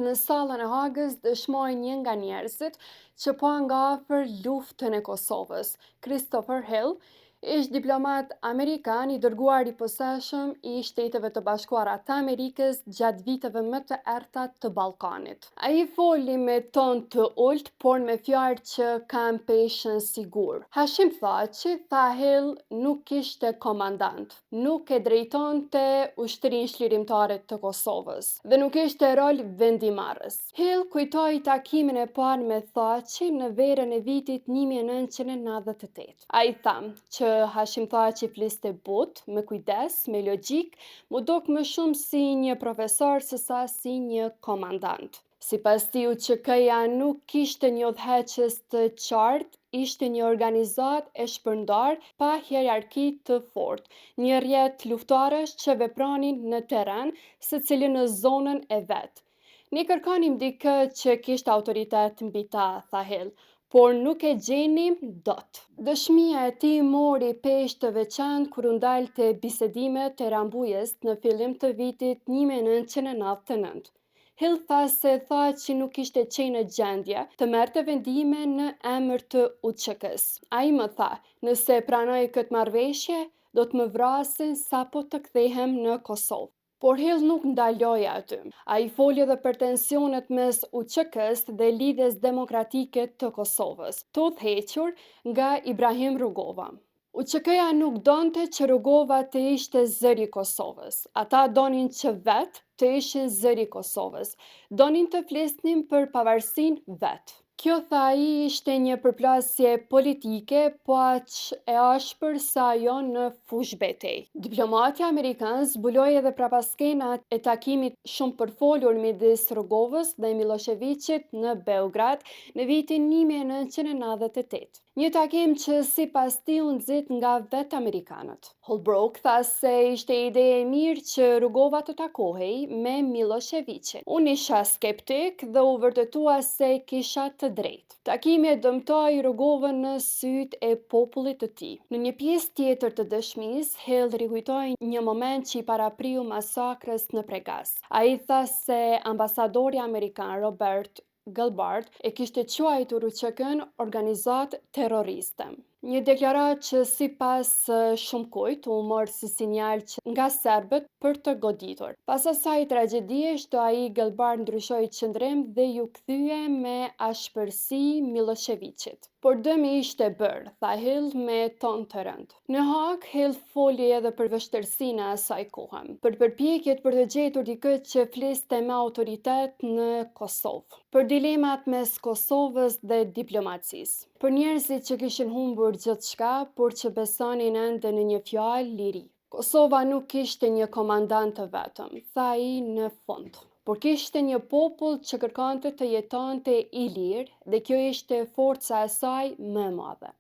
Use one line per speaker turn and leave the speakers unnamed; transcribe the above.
në sallën e Hagës dëshmoi një nga njerëzit që pa nga afër luftën e Kosovës, Christopher Hill, ish diplomat amerikan i dërguar i posaçëm i Shteteve të Bashkuara të Amerikës gjatë viteve më të errta të Ballkanit. Ai foli me ton të ulët, por me fjalë që kanë peshën sigur. Hashim Thaçi tha Hill nuk kishte komandant, nuk e drejtonte ushtrinë çlirimtare të Kosovës dhe nuk ishte rol vendimarrës. Hill kujtoi takimin e parë me Thaçi në verën e vitit 1998. Ai tha që Hashim Thaçi fliste butë, me kujdes, me logjik, mu dok më shumë si një profesor sesa si një komandant. Sipas tij, UÇK-ja nuk kishte një udhëheqës të qartë, ishte një organizat e shpërndar pa hierarki të fortë, një rrjet luftarësh që vepronin në terren, secili në zonën e vet. Ne kërkonim dikë që kishte autoritet mbi ta, tha Hill, por nuk e gjenim dot. Dëshmia e tij mori peshë të veçantë kur u ndalte bisedimet e Rambujës në fillim të vitit 1999. Hill tha se Thaçi nuk ishte qenë në gjendje të merrte vendime në emër të UÇK-s. Ai më tha, nëse pranoj këtë marrëveshje, do të më vrasin sapo të kthehem në Kosovë. Por Hill nuk ndaloi aty. Ai foli edhe për tensionet mes UÇK-s dhe Lidhjes Demokratike të Kosovës, të udhëhequr nga Ibrahim Rugova. UÇK-ja nuk donte që Rugova të ishte zëri i Kosovës. Ata donin që vetë të ishin zëri i Kosovës. Donin të flisnin për pavarësinë vetë. Kjo, tha ai, ishte një përplasje politike, po aq e ashpër sa ajo në fushë betejë. Diplomati amerikan zbuloi edhe prapaskenat e takimit shumë përfolur midis Rugovës dhe Miloševićit në Beograd në vitin 1998. Një takim që sipas tij u nxit nga vetë amerikanët. Holbrooke tha se ishte ide e mirë që Rugova të takohej me Miloševićin. Unë isha skeptik dhe u vërtetua se kisha të drejtë. Takimi e dëmtoi Rugovën në sytë e popullit të tij. Në një pjesë tjetër të dëshmisë, Hill rikujtoi një moment që i parapriu masakrës në Pregas. Ai tha se ambasadori amerikan Robert Gelbart e kishte quajtur UÇK-n organizatë terroriste. Një deklaratë që sipas shumë kujt u mor si sinjal nga serbët për të goditur. Pas asaj tragjedie, ai Gelbart ndryshoi qëndrim dhe ju kthye me ashpërsi Miloševićit. Por dëmi ishte bërë, tha Hill me ton të rëndë. Në Hag, Hill foli edhe për vështirësinë e asaj kohe, për përpjekjet për të gjetur dikë që fliste me autoritet në Kosovë, për dilemat mes Kosovës dhe diplomacisë, për njerëzit që kishin humbur gjithçka, por që besonin ende në një fjalë liri. Kosova nuk kishte një komandant të vetëm, tha ai në fund, por kishte një popull që kërkonte të jetonte i lirë dhe kjo ishte forca e saj më e madhe.